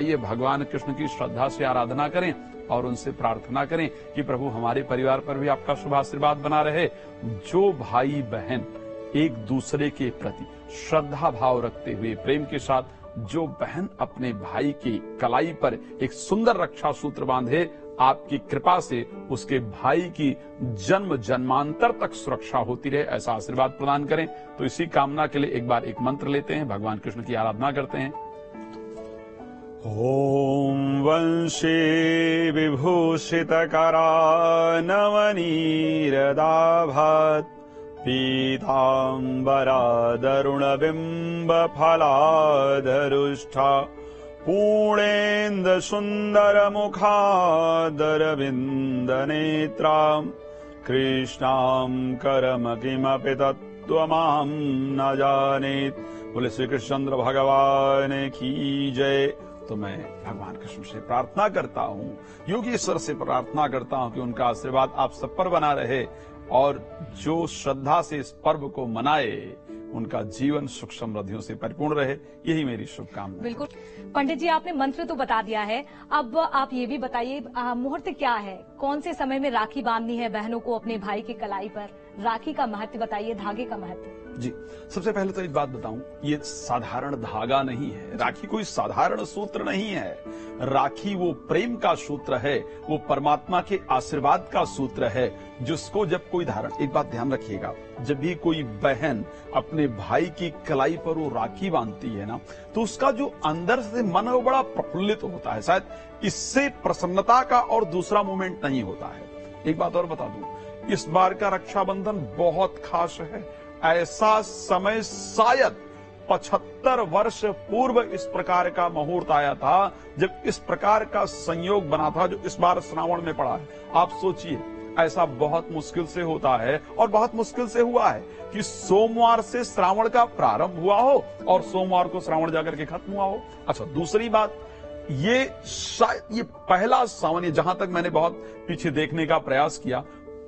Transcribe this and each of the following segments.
ये भगवान कृष्ण की श्रद्धा से आराधना करें और उनसे प्रार्थना करें कि प्रभु हमारे परिवार पर भी आपका शुभ आशीर्वाद बना रहे। जो भाई बहन एक दूसरे के प्रति श्रद्धा भाव रखते हुए प्रेम के साथ जो बहन अपने भाई की कलाई पर एक सुंदर रक्षा सूत्र बांधे, आपकी कृपा से उसके भाई की जन्म जन्मांतर तक सुरक्षा होती रहे, ऐसा आशीर्वाद प्रदान करें। तो इसी कामना के लिए एक बार एक मंत्र लेते हैं, भगवान कृष्ण की आराधना करते हैं। ओम वंशे विभूषितकरा नवनीरदाभात् पीताम्बरादरुणबिम्बफलादरुष्ठा पूर्णेन्दुसुन्दरमुखादरविन्दनेत्राम् कृष्णाम् करमकिमपि तत्त्वमां न जानेत्। बोले श्री कृष्णचंद्र भगवान की जय। तो मैं भगवान कृष्ण से प्रार्थना करता हूँ, योगेश्वर से प्रार्थना करता हूँ कि उनका आशीर्वाद आप सब पर बना रहे और जो श्रद्धा से इस पर्व को मनाए उनका जीवन सुख समृद्धियों से परिपूर्ण रहे, यही मेरी शुभकामना। बिल्कुल पंडित जी, आपने मंत्र तो बता दिया है, अब आप ये भी बताइए मुहूर्त क्या है, कौन से समय में राखी बांधनी है बहनों को अपने भाई की कलाई पर, राखी का महत्व बताइए, धागे का महत्व। जी, सबसे पहले तो एक बात बताऊं, ये साधारण धागा नहीं है, राखी कोई साधारण सूत्र नहीं है। राखी वो प्रेम का सूत्र है, वो परमात्मा के आशीर्वाद का सूत्र है, जिसको जब कोई धारण, एक बात ध्यान रखिएगा, जब भी कोई बहन अपने भाई की कलाई पर वो राखी बांधती है ना, तो उसका जो अंदर से मन है वो बड़ा प्रफुल्लित होता है। शायद इससे प्रसन्नता का और दूसरा मोमेंट नहीं होता है। एक बात और बता दूं, इस बार का रक्षाबंधन बहुत खास है। ऐसा समय शायद 75 वर्ष पूर्व इस प्रकार का मुहूर्त आया था जब इस प्रकार का संयोग बना था जो इस बार श्रावण में पड़ा है। आप सोचिए, ऐसा बहुत मुश्किल से होता है और बहुत मुश्किल से हुआ है कि सोमवार से श्रावण का प्रारंभ हुआ हो और सोमवार को श्रावण जाकर के खत्म हुआ हो। अच्छा, दूसरी बात, ये शायद ये पहला सावन, ये जहां तक मैंने बहुत पीछे देखने का प्रयास किया,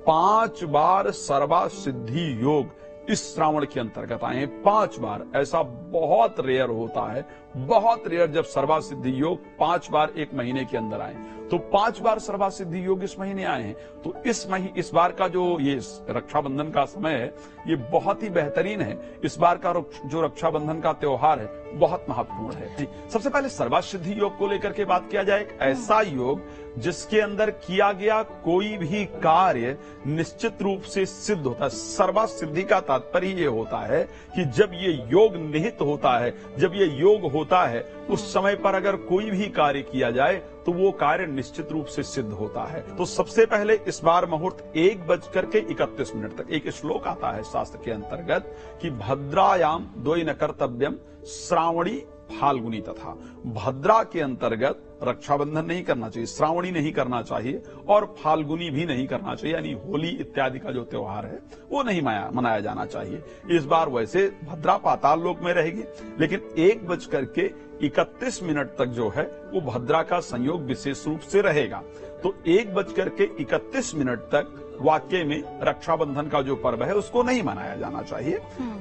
5 बार सर्वा सिद्धि योग इस श्रावण के अंतर्गत आए हैं। 5 बार, ऐसा बहुत रेयर होता है, बहुत रेयर जब सर्वा सिद्धि योग 5 बार एक महीने के अंदर आए। तो 5 बार सर्वा सिद्धि योग इस महीने आए हैं। तो इस बार का जो ये रक्षाबंधन का समय है, ये बहुत ही बेहतरीन है। इस बार का जो रक्षाबंधन का त्योहार है बहुत महत्वपूर्ण है। जी, सबसे पहले सर्वा सिद्धि योग को लेकर के बात किया जाए। एक ऐसा योग जिसके अंदर किया गया कोई भी कार्य निश्चित रूप से सिद्ध होता है। सर्वा सिद्धि का तात्पर्य ये होता है कि जब ये योग निहित होता है, जब ये योग होता है, उस समय पर अगर कोई भी कार्य किया जाए तो वो कार्य निश्चित रूप से सिद्ध होता है। तो सबसे पहले इस बार मुहूर्त 1:31 तक एक श्लोक आता है शास्त्र के अंतर्गत कि भद्रायाम द्वयि न कर्तव्यम श्रावणी फाल्गुनी तथा। भद्रा के अंतर्गत रक्षाबंधन नहीं करना चाहिए, श्रावणी नहीं करना चाहिए और फाल्गुनी भी नहीं करना चाहिए, यानी होली इत्यादि का जो त्योहार है वो नहीं मनाया जाना चाहिए। इस बार वैसे भद्रा पाताल लोक में रहेगी, लेकिन 1:31 तक जो है वो भद्रा का संयोग विशेष रूप से रहेगा। तो 1:31 तक वाकई में रक्षाबंधन का जो पर्व है उसको नहीं मनाया जाना चाहिए।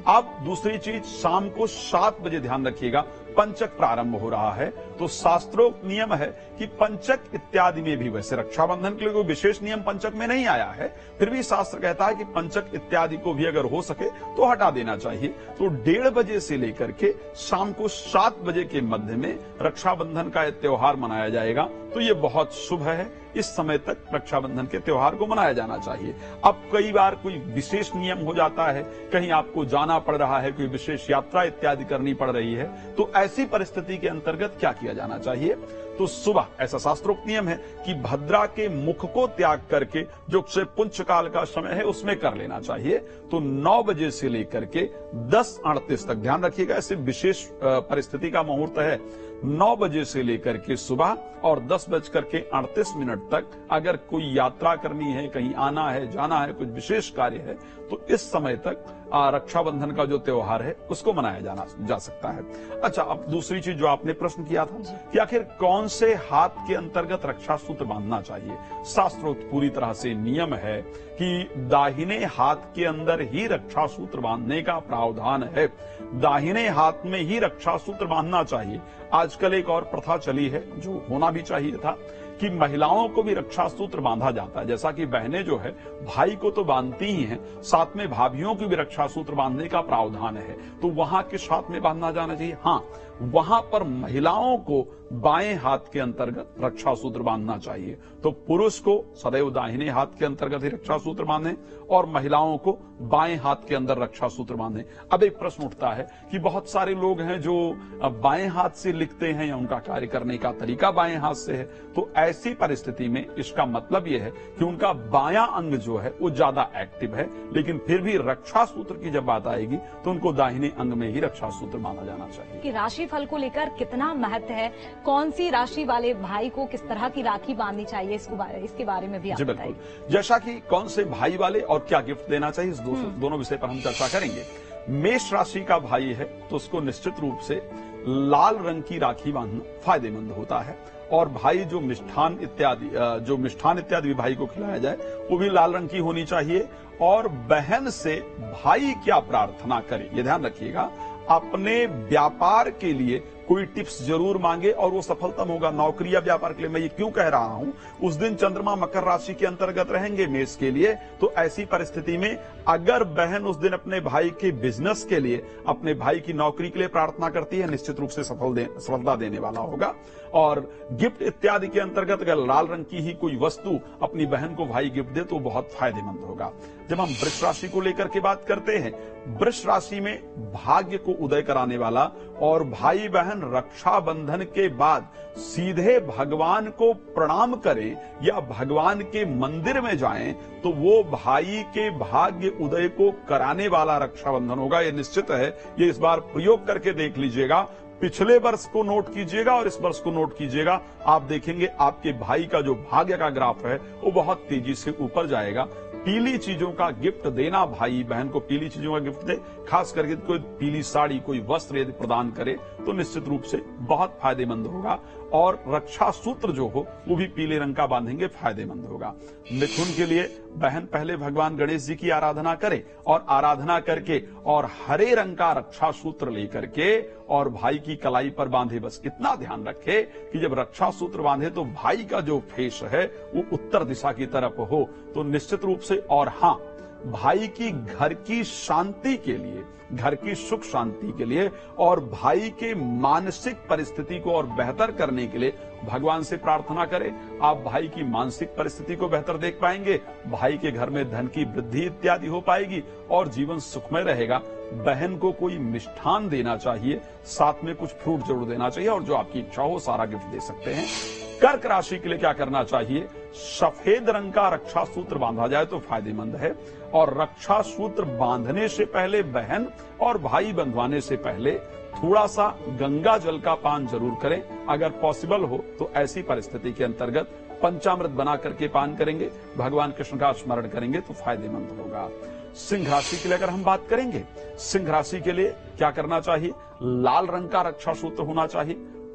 अब दूसरी चीज, शाम को 7 बजे ध्यान रखिएगा, पंचक प्रारंभ हो रहा है। तो शास्त्रोक्त नियम है कि पंचक इत्यादि में भी, वैसे रक्षाबंधन के लिए कोई विशेष नियम पंचक में नहीं आया है, फिर भी शास्त्र कहता है कि पंचक इत्यादि को भी अगर हो सके तो हटा देना चाहिए। तो 1:30 बजे से लेकर के शाम को 7 बजे के मध्य में रक्षाबंधन का त्योहार मनाया जाएगा। तो ये बहुत शुभ है, इस समय तक रक्षाबंधन के त्योहार को मनाया जाना चाहिए। अब कई बार कोई विशेष नियम हो जाता है, कहीं आपको जाना पड़ रहा है, कोई विशेष यात्रा इत्यादि करनी पड़ रही है, तो ऐसी परिस्थिति के अंतर्गत क्या किया जाना चाहिए? तो सुबह, ऐसा शास्त्रोक्त नियम है कि भद्रा के मुख को त्याग करके जो पुंछ काल का समय है उसमें कर लेना चाहिए। तो 9 बजे से लेकर के 10:38 तक, ध्यान रखिएगा ऐसे विशेष परिस्थिति का मुहूर्त है। 9 बजे से लेकर के सुबह और 10:38 तक अगर कोई यात्रा करनी है, कहीं आना है, जाना है, कुछ विशेष कार्य है, तो इस समय तक रक्षाबंधन का जो त्योहार है उसको मनाया जा सकता है। अच्छा, अब दूसरी चीज जो आपने प्रश्न किया था कि आखिर कौन से हाथ के अंतर्गत रक्षा सूत्र बांधना चाहिए। शास्त्रोक्त पूरी तरह से नियम है कि दाहिने हाथ के अंदर ही रक्षा सूत्र बांधने का प्रावधान है। दाहिने हाथ में ही रक्षा सूत्र बांधना चाहिए। आजकल एक और प्रथा चली है जो होना भी चाहिए था कि महिलाओं को भी रक्षा सूत्र बांधा जाता है। जैसा कि बहनें जो है भाई को तो बांधती ही हैं, साथ में भाभियों की भी रक्षा सूत्र बांधने का प्रावधान है। तो वहां किस हाथ में बांधना जाना चाहिए? हाँ, वहां पर महिलाओं को बाएं हाथ के अंतर्गत रक्षा सूत्र बांधना चाहिए। तो पुरुष को सदैव दाहिने हाथ के अंतर्गत ही रक्षा सूत्र बांधें और महिलाओं को बाएं हाथ के अंदर रक्षा सूत्र बांधें। अब एक प्रश्न उठता है कि बहुत सारे लोग हैं जो बाएं हाथ से लिखते हैं या उनका कार्य करने का तरीका बाएं हाथ से है। तो ऐसी परिस्थिति में इसका मतलब यह है कि उनका बायां अंग जो है वो ज्यादा एक्टिव है, लेकिन फिर भी रक्षा सूत्र की जब बात आएगी तो उनको दाहिने अंग में ही रक्षा सूत्र बांधा जाना चाहिए। कि राशि फल को लेकर कितना महत्व है, कौन सी राशि वाले भाई को किस तरह की राखी बांधनी चाहिए, इसके बारे में भी आप बताइए। जैसा कि कौन से भाई वाले और क्या गिफ्ट देना चाहिए, इस दोनों विषय पर हम चर्चा करेंगे। मेष राशि का भाई है तो उसको निश्चित रूप से लाल रंग की राखी बांधना फायदेमंद होता है। और भाई जो मिष्ठान इत्यादि भी भाई को खिलाया जाए वो भी लाल रंग की होनी चाहिए। और बहन से भाई क्या प्रार्थना करे, ये ध्यान रखिएगा। अपने व्यापार के लिए कोई टिप्स जरूर मांगे और वो सफलतम होगा। नौकरी या व्यापार के लिए मैं ये क्यों कह रहा हूं, उस दिन चंद्रमा मकर राशि के अंतर्गत रहेंगे मेष के लिए। तो ऐसी परिस्थिति में अगर बहन उस दिन अपने भाई के बिजनेस के लिए, अपने भाई की नौकरी के लिए प्रार्थना करती है, निश्चित रूप से सफलता देने वाला होगा। और गिफ्ट इत्यादि के अंतर्गत अगर लाल रंग की ही कोई वस्तु अपनी बहन को भाई गिफ्ट दे तो बहुत फायदेमंद होगा। जब हम वृष राशि को लेकर के बात करते हैं, वृष राशि में भाग्य को उदय कराने वाला और भाई बहन रक्षाबंधन के बाद सीधे भगवान को प्रणाम करें या भगवान के मंदिर में जाएं तो वो भाई के भाग्य उदय को कराने वाला रक्षाबंधन होगा। ये निश्चित है। ये इस बार प्रयोग करके देख लीजिएगा। पिछले वर्ष को नोट कीजिएगा और इस वर्ष को नोट कीजिएगा। आप देखेंगे आपके भाई का जो भाग्य का ग्राफ है वो बहुत तेजी से ऊपर जाएगा। पीली चीजों का गिफ्ट देना, भाई बहन को पीली चीजों का गिफ्ट दे, खास करके कोई पीली साड़ी, कोई वस्त्र यदि प्रदान करे तो निश्चित रूप से बहुत फायदेमंद होगा। और रक्षा सूत्र जो हो वो भी पीले रंग का बांधेंगे, फायदेमंद होगा। मिथुन के लिए बहन पहले भगवान गणेश जी की आराधना करे और आराधना करके और हरे रंग का रक्षा सूत्र लेकर के और भाई की कलाई पर बांधे। बस इतना ध्यान रखे कि जब रक्षा सूत्र बांधे तो भाई का जो फेस है वो उत्तर दिशा की तरफ हो तो निश्चित रूप से। और हाँ, भाई की घर की शांति के लिए, घर की सुख शांति के लिए और भाई के मानसिक परिस्थिति को और बेहतर करने के लिए भगवान से प्रार्थना करें। आप भाई की मानसिक परिस्थिति को बेहतर देख पाएंगे, भाई के घर में धन की वृद्धि इत्यादि हो पाएगी और जीवन सुखमय रहेगा। बहन को कोई मिष्ठान देना चाहिए, साथ में कुछ फ्रूट जरूर देना चाहिए और जो आपकी इच्छा हो सारा गिफ्ट दे सकते हैं। कर्क राशि के लिए क्या करना चाहिए? सफेद रंग का रक्षा सूत्र बांधा जाए तो फायदेमंद है। और रक्षा सूत्र बांधने से पहले बहन और भाई बंधवाने से पहले थोड़ा सा गंगा जल का पान जरूर करें। अगर पॉसिबल हो तो ऐसी परिस्थिति के अंतर्गत पंचामृत बना करके पान करेंगे, भगवान कृष्ण का स्मरण करेंगे तो फायदेमंद होगा। सिंह राशि के लिए अगर हम बात करेंगे, सिंह राशि के लिए क्या करना चाहिए? लाल रंग का रक्षा सूत्र होना चाहिए,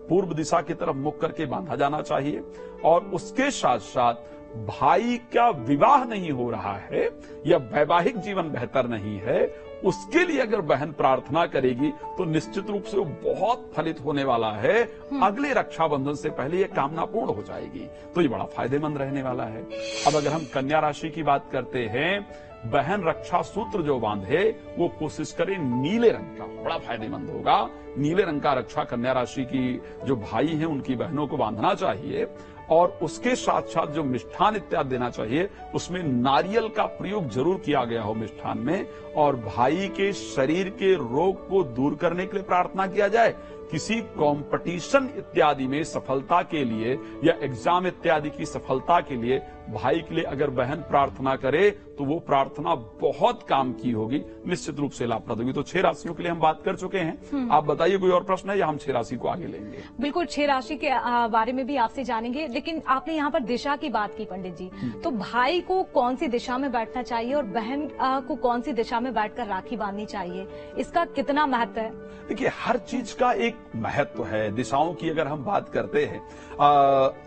पूर्व दिशा की तरफ मुख करके बांधा जाना चाहिए। और उसके साथ साथ भाई का विवाह नहीं हो रहा है या वैवाहिक जीवन बेहतर नहीं है, उसके लिए अगर बहन प्रार्थना करेगी तो निश्चित रूप से वो बहुत फलित होने वाला है। अगले रक्षाबंधन से पहले ये कामना पूर्ण हो जाएगी तो ये बड़ा फायदेमंद रहने वाला है। अब अगर हम कन्या राशि की बात करते हैं, बहन रक्षा सूत्र जो बांधे वो कोशिश करे नीले रंग का, बड़ा फायदेमंद होगा। नीले रंग का रक्षा कन्या राशि की जो भाई हैं उनकी बहनों को बांधना चाहिए। और उसके साथ साथ जो मिष्ठान इत्यादि देना चाहिए उसमें नारियल का प्रयोग जरूर किया गया हो मिष्ठान में। और भाई के शरीर के रोग को दूर करने के लिए प्रार्थना किया जाए किसी कंपटीशन इत्यादि में सफलता के लिए या एग्जाम इत्यादि की सफलता के लिए भाई के लिए अगर बहन प्रार्थना करे तो वो प्रार्थना बहुत काम की होगी, निश्चित रूप से लाभप्रद होगी। तो 6 राशियों के लिए हम बात कर चुके हैं। आप बताइए कोई और प्रश्न है या हम 6 राशि को आगे लेंगे? बिल्कुल, 6 राशि के बारे में भी आपसे जानेंगे, लेकिन आपने यहाँ पर दिशा की बात की पंडित जी, तो भाई को कौन सी दिशा में बैठना चाहिए और बहन को कौन सी दिशा में बैठकर राखी बांधनी चाहिए, इसका कितना महत्व है? देखिए, हर चीज का एक महत्व है। दिशाओं की अगर हम बात करते हैं,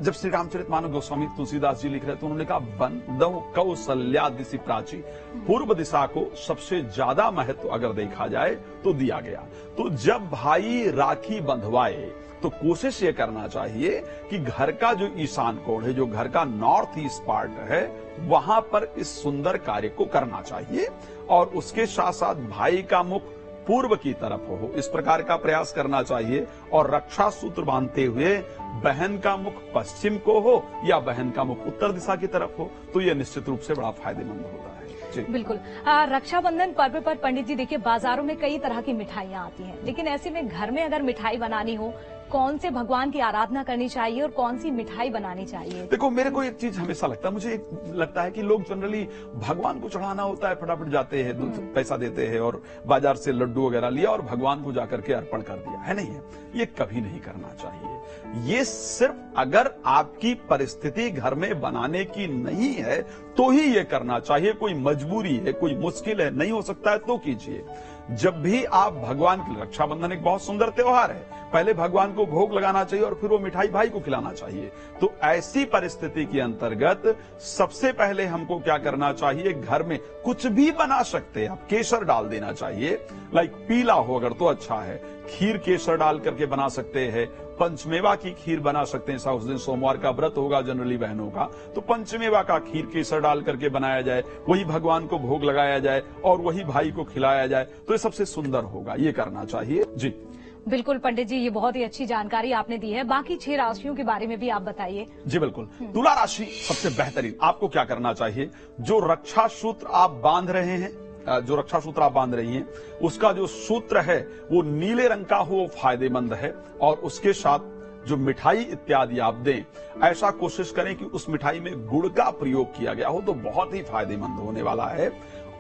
जब श्री रामचरितमानस गोस्वामी तुलसीदास जी लिख रहे थे, उन्होंने कहा बंधव कौसल्या दिशि प्राची, पूर्व दिशा को सबसे ज्यादा महत्व अगर देखा जाए तो दिया गया। तो जब भाई राखी बंधवाए तो कोशिश ये करना चाहिए कि घर का जो ईशान कोण है, जो घर का नॉर्थ ईस्ट पार्ट है, वहां पर इस सुंदर कार्य को करना चाहिए और उसके साथ साथ भाई का मुख पूर्व की तरफ हो, इस प्रकार का प्रयास करना चाहिए। और रक्षा सूत्र बांधते हुए बहन का मुख पश्चिम को हो या बहन का मुख उत्तर दिशा की तरफ हो, तो यह निश्चित रूप से बड़ा फायदेमंद होता है। बिल्कुल। रक्षाबंधन पर्व पर पंडित जी देखिए, बाजारों में कई तरह की मिठाइयाँ आती हैं, लेकिन ऐसे में घर में अगर मिठाई बनानी हो, कौन से भगवान की आराधना करनी चाहिए और कौन सी मिठाई बनानी चाहिए? देखो, मेरे को एक चीज हमेशा लगता है, मुझे लगता है कि लोग जनरली भगवान को चढ़ाना होता है, फटाफट जाते हैं, पैसा देते हैं और बाजार से लड्डू वगैरह लिया और भगवान को जाकर के अर्पण कर दिया है। नहीं है, ये कभी नहीं करना चाहिए। ये सिर्फ अगर आपकी परिस्थिति घर में बनाने की नहीं है तो ही ये करना चाहिए। कोई मजबूरी है, कोई मुश्किल है, नहीं हो सकता है तो कीजिए। जब भी आप भगवान के, रक्षाबंधन एक बहुत सुंदर त्योहार है, पहले भगवान को भोग लगाना चाहिए और फिर वो मिठाई भाई को खिलाना चाहिए। तो ऐसी परिस्थिति के अंतर्गत सबसे पहले हमको क्या करना चाहिए, घर में कुछ भी बना सकते हैं आप, केसर डाल देना चाहिए, लाइक पीला हो अगर तो अच्छा है, खीर केसर डाल करके बना सकते हैं, पंचमेवा की खीर बना सकते हैं। उस दिन सोमवार का व्रत होगा जनरली बहनों का, तो पंचमेवा का खीर केसर डाल करके बनाया जाए, वही भगवान को भोग लगाया जाए और वही भाई को खिलाया जाए, तो ये सबसे सुंदर होगा। ये करना चाहिए जी। बिल्कुल पंडित जी, ये बहुत ही अच्छी जानकारी आपने दी है। बाकी 6 राशियों के बारे में भी आप बताइए। जी बिल्कुल। तुला राशि सबसे बेहतरीन। आपको क्या करना चाहिए, जो रक्षा सूत्र आप बांध रहे हैं, जो रक्षा सूत्र आप बांध रही हैं, उसका जो सूत्र है वो नीले रंग का हो, फायदेमंद है। और उसके साथ जो मिठाई इत्यादि आप दें, ऐसा कोशिश करें कि उस मिठाई में गुड़ का प्रयोग किया गया हो, तो बहुत ही फायदेमंद होने वाला है।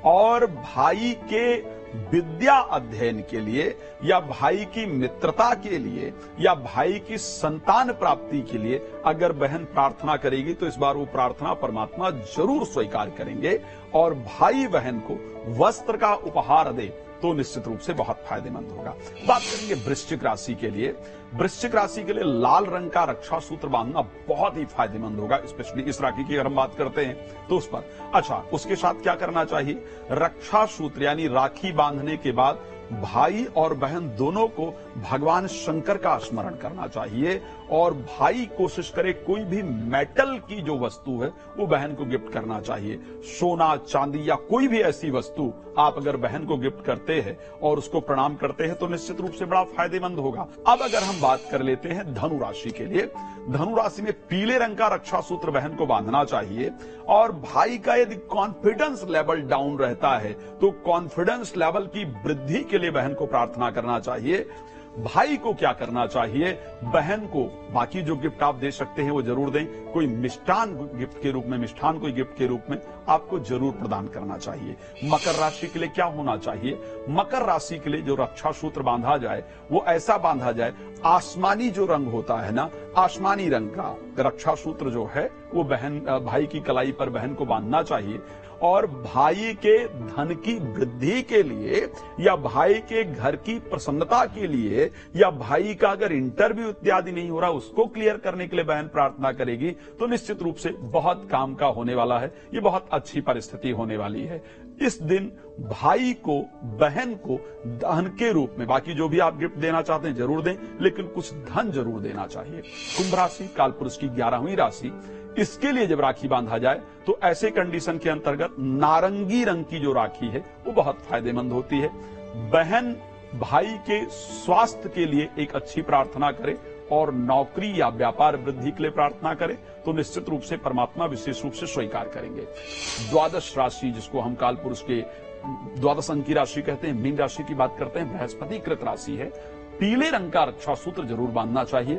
और भाई के विद्या अध्ययन के लिए या भाई की मित्रता के लिए या भाई की संतान प्राप्ति के लिए अगर बहन प्रार्थना करेगी तो इस बार वो प्रार्थना परमात्मा जरूर स्वीकार करेंगे। और भाई बहन को वस्त्र का उपहार दे तो निश्चित रूप से बहुत फायदेमंद होगा। बात करेंगे वृश्चिक राशि के लिए। वृश्चिक राशि के लिए लाल रंग का रक्षा सूत्र बांधना बहुत ही फायदेमंद होगा, स्पेशली इस राखी की अगर हम बात करते हैं तो उस पर। अच्छा, उसके साथ क्या करना चाहिए, रक्षा सूत्र यानी राखी बांधने के बाद भाई और बहन दोनों को भगवान शंकर का स्मरण करना चाहिए। और भाई कोशिश करे कोई भी मेटल की जो वस्तु है वो बहन को गिफ्ट करना चाहिए। सोना, चांदी या कोई भी ऐसी वस्तु आप अगर बहन को गिफ्ट करते हैं और उसको प्रणाम करते हैं तो निश्चित रूप से बड़ा फायदेमंद होगा। अब अगर हम बात कर लेते हैं धनु राशि के लिए, धनु राशि में पीले रंग का रक्षा सूत्र बहन को बांधना चाहिए। और भाई का यदि कॉन्फिडेंस लेवल डाउन रहता है तो कॉन्फिडेंस लेवल की वृद्धि के लिए बहन को प्रार्थना करना चाहिए। भाई को क्या करना चाहिए, बहन को बाकी जो गिफ्ट आप दे सकते हैं वो जरूर दें। कोई मिष्ठान गिफ्ट के रूप में, मिष्ठान कोई गिफ्ट के रूप में आपको जरूर प्रदान करना चाहिए। मकर राशि के लिए क्या होना चाहिए, मकर राशि के लिए जो रक्षा सूत्र बांधा जाए वो ऐसा बांधा जाए, आसमानी जो रंग होता है ना, आसमानी रंग का रक्षा सूत्र जो है वो बहन भाई की कलाई पर बहन को बांधना चाहिए। और भाई के धन की वृद्धि के लिए या भाई के घर की प्रसन्नता के लिए या भाई का अगर इंटरव्यू इत्यादि नहीं हो रहा उसको क्लियर करने के लिए बहन प्रार्थना करेगी तो निश्चित रूप से बहुत काम का होने वाला है। ये बहुत अच्छी परिस्थिति होने वाली है। इस दिन भाई को बहन को धन के रूप में, बाकी जो भी आप गिफ्ट देना चाहते हैं जरूर दें, लेकिन कुछ धन जरूर देना चाहिए। कुंभ राशि कालपुरुष की 11वीं राशि, इसके लिए जब राखी बांधा जाए तो ऐसे कंडीशन के अंतर्गत नारंगी रंग की जो राखी है वो बहुत फायदेमंद होती है। बहन भाई के स्वास्थ्य के लिए एक अच्छी प्रार्थना करे और नौकरी या व्यापार वृद्धि के लिए प्रार्थना करे तो निश्चित रूप से परमात्मा विशेष रूप से स्वीकार करेंगे। द्वादश राशि, जिसको हम कालपुरुष के द्वादश अंक की राशि कहते हैं, मीन राशि की बात करते हैं, बृहस्पति कृत राशि है। पीले रंग का रक्षा सूत्र जरूर बांधना चाहिए।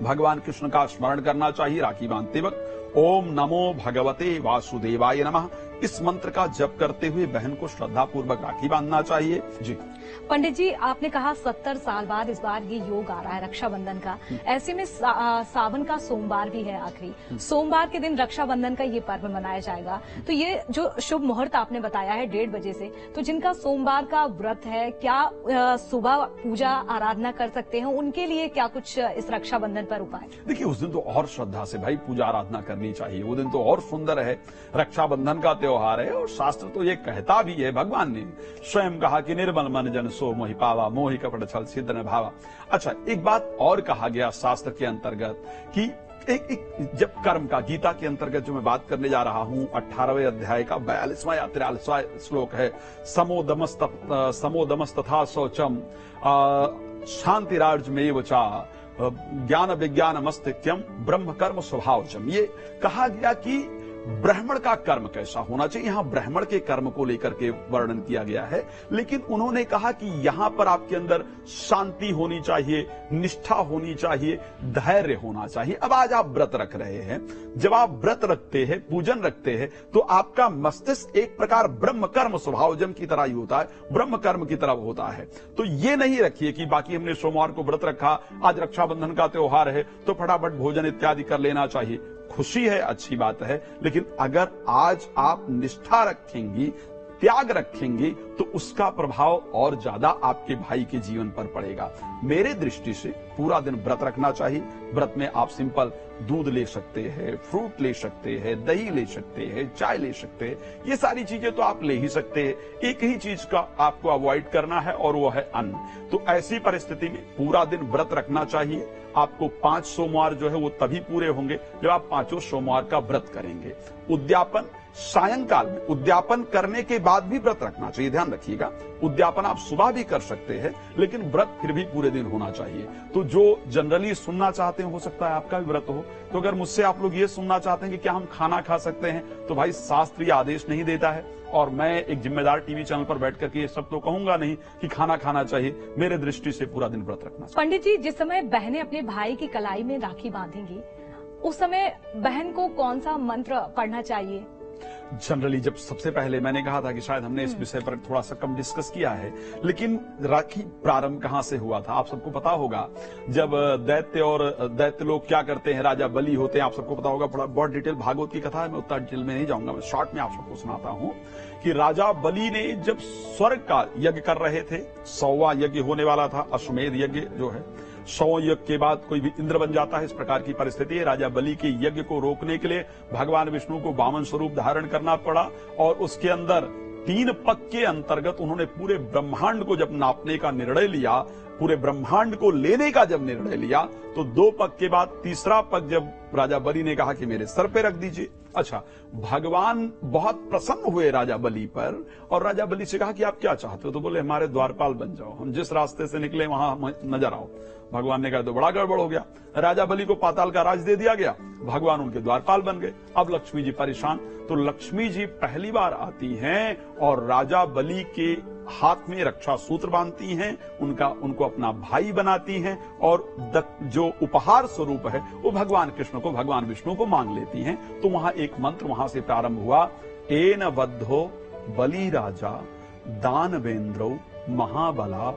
भगवान कृष्ण का स्मरण करना चाहिए राखी बांधते वक्त। ओम नमो भगवते वासुदेवाय नमः, इस मंत्र का जप करते हुए बहन को श्रद्धा पूर्वक राखी बांधना चाहिए। जी पंडित जी, आपने कहा 70 साल बाद इस बार ये योग आ रहा है रक्षाबंधन का। ऐसे में सावन का सोमवार भी है, आखिरी सोमवार के दिन रक्षाबंधन का ये पर्व मनाया जाएगा। तो ये जो शुभ मुहूर्त आपने बताया है 1:30 बजे से, तो जिनका सोमवार का व्रत है, क्या सुबह पूजा आराधना कर सकते हैं? उनके लिए क्या कुछ इस रक्षाबंधन पर उपाय? देखिए, उस दिन तो और श्रद्धा से भाई पूजा आराधना करनी चाहिए। वो दिन तो और सुंदर है, रक्षाबंधन का त्योहार है। और शास्त्र तो ये कहता भी है, भगवान ने स्वयं कहा कि निर्मल मन जन सो मोहि पावा, मोहि कपट छल सिद्ध न भावा। अच्छा, एक बात और कहा गया शास्त्र के अंतर्गत कि एक जब कर्म का, गीता के अंतर्गत जो मैं बात करने जा रहा हूं, 18वें अध्याय का 42वां या 43वां श्लोक है, समोदमस तथा शौचम शांतिरार्जमेव चा ज्ञान विज्ञान मस्तिक्यम ब्रह्म कर्म स्वभावचम। ये कहा गया कि ब्राह्मण का कर्म कैसा होना चाहिए। यहां ब्राह्मण के कर्म को लेकर के वर्णन किया गया है, लेकिन उन्होंने कहा कि यहां पर आपके अंदर शांति होनी चाहिए, निष्ठा होनी चाहिए, धैर्य होना चाहिए। अब आज आप व्रत रख रहे हैं, जब आप व्रत रखते हैं, पूजन रखते हैं, तो आपका मस्तिष्क एक प्रकार ब्रह्म कर्म स्वभावजम की तरह ही होता है, ब्रह्म कर्म की तरह होता है। तो ये नहीं रखिए कि बाकी हमने सोमवार को व्रत रखा, आज रक्षाबंधन का त्योहार है तो फटाफट भोजन इत्यादि कर लेना चाहिए। खुशी है, अच्छी बात है, लेकिन अगर आज आप निष्ठा रखेंगी, त्याग रखेंगी, तो उसका प्रभाव और ज्यादा आपके भाई के जीवन पर पड़ेगा। मेरे दृष्टि से पूरा दिन व्रत रखना चाहिए। व्रत में आप सिंपल दूध ले सकते हैं, फ्रूट ले सकते हैं, दही ले सकते हैं, चाय ले सकते हैं, ये सारी चीजें तो आप ले ही सकते हैं। एक ही चीज का आपको अवॉइड करना है और वो है अन्न। तो ऐसी परिस्थिति में पूरा दिन व्रत रखना चाहिए। आपको 5 सोमवार जो है वो तभी पूरे होंगे जब आप 5 सोमवार का व्रत करेंगे। उद्यापन सायंकाल में, उद्यापन करने के बाद भी व्रत रखना चाहिए, ध्यान रखिएगा। उद्यापन आप सुबह भी कर सकते हैं, लेकिन व्रत फिर भी पूरे दिन होना चाहिए। तो जो जनरली सुनना चाहते हैं, हो सकता है आपका भी व्रत हो, तो अगर मुझसे आप लोग ये सुनना चाहते हैं कि क्या हम खाना खा सकते हैं, तो भाई शास्त्र ये आदेश नहीं देता है। और मैं एक जिम्मेदार टीवी चैनल पर बैठ करके ये सब तो कहूंगा नहीं कि खाना खाना चाहिए। मेरे दृष्टि से पूरा दिन व्रत रखना चाहिए। पंडित जी, जिस समय बहनें अपने भाई की कलाई में राखी बांधेंगी, उस समय बहन को कौन सा मंत्र पढ़ना चाहिए? जनरली जब सबसे पहले मैंने कहा था कि शायद हमने इस विषय पर थोड़ा सा कम डिस्कस किया है, लेकिन राखी प्रारंभ कहां से हुआ था आप सबको पता होगा। जब दैत्य लोग क्या करते हैं, राजा बलि होते हैं, आप सबको पता होगा। बहुत डिटेल भागवत की कथा है, मैं उतना डिटेल में नहीं जाऊंगा, मैं शॉर्ट में आप सबको सुनाता हूं कि राजा बलि ने जब स्वर्ग का यज्ञ कर रहे थे, 100वां यज्ञ होने वाला था, अश्वमेध यज्ञ जो है, 100 यज्ञ के बाद कोई भी इंद्र बन जाता है, इस प्रकार की परिस्थिति है। राजा बलि के यज्ञ को रोकने के लिए भगवान विष्णु को वामन स्वरूप धारण करना पड़ा, और उसके अंदर 3 पग के अंतर्गत उन्होंने पूरे ब्रह्मांड को जब नापने का निर्णय लिया, पूरे ब्रह्मांड को लेने का जब निर्णय लिया, तो 2 पग के बाद तीसरा पग जब राजा बलि ने कहा कि मेरे सर पे रख दीजिए। अच्छा, भगवान बहुत प्रसन्न हुए राजा बलि पर, और राजा बलि से कहा कि आप क्या चाहते हो, तो बोले हमारे द्वारपाल बन जाओ, हम जिस रास्ते से निकले वहां नजर आओ। भगवान ने कहा तो बड़ा गड़बड़ हो गया, राजा बलि को पाताल का राज दे दिया गया, भगवान उनके द्वारपाल बन गए। अब लक्ष्मी जी परेशान, तो लक्ष्मी जी पहली बार आती हैं और राजा बलि के हाथ में रक्षा सूत्र बांधती हैं, उनको अपना भाई बनाती हैं, और जो उपहार स्वरूप है वो भगवान कृष्ण को, भगवान विष्णु को मांग लेती हैं। तो वहां एक मंत्र वहां से प्रारंभ हुआ, एन बद्धो बलि राजा दानवेंद्रो महाबला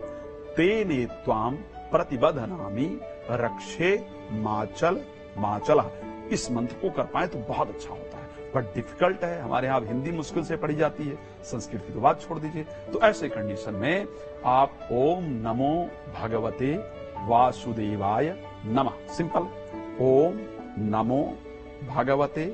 तेने त्वाम प्रतिबधनामी रक्षे माचल माचला। इस मंत्र को कर पाए तो बहुत अच्छा होता है, बट डिफिकल्ट है। हमारे यहाँ हिंदी मुश्किल से पढ़ी जाती है, संस्कृत की तो बात छोड़ दीजिए। तो ऐसे कंडीशन में आप ओम नमो भगवते वासुदेवाय नमः, सिंपल ओम नमो भगवते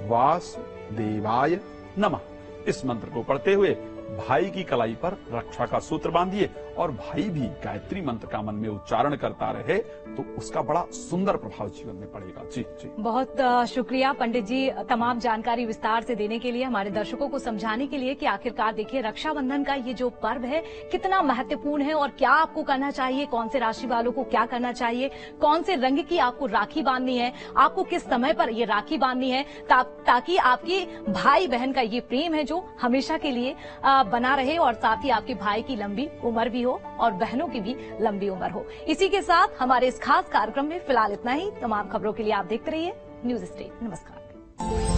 वासुदेवाय नमः, इस मंत्र को पढ़ते हुए भाई की कलाई पर रक्षा का सूत्र बांधिए, और भाई भी गायत्री मंत्र का मन में उच्चारण करता रहे, तो उसका बड़ा सुंदर प्रभाव जीवन में पड़ेगा। जी जी, बहुत शुक्रिया पंडित जी, तमाम जानकारी विस्तार से देने के लिए, हमारे दर्शकों को समझाने के लिए कि आखिरकार देखिए रक्षाबंधन का ये जो पर्व है कितना महत्वपूर्ण है, और क्या आपको करना चाहिए, कौन से राशि वालों को क्या करना चाहिए, कौन से रंग की आपको राखी बांधनी है, आपको किस समय पर ये राखी बांधनी है, ताकि आपकी भाई बहन का ये प्रेम है जो हमेशा के लिए बना रहे, और साथ ही आपके भाई की लंबी उम्र भी भी हो और बहनों की भी लंबी उम्र हो। इसी के साथ हमारे इस खास कार्यक्रम में फिलहाल इतना ही। तमाम खबरों के लिए आप देखते रहिए न्यूज़ स्टेट। नमस्कार।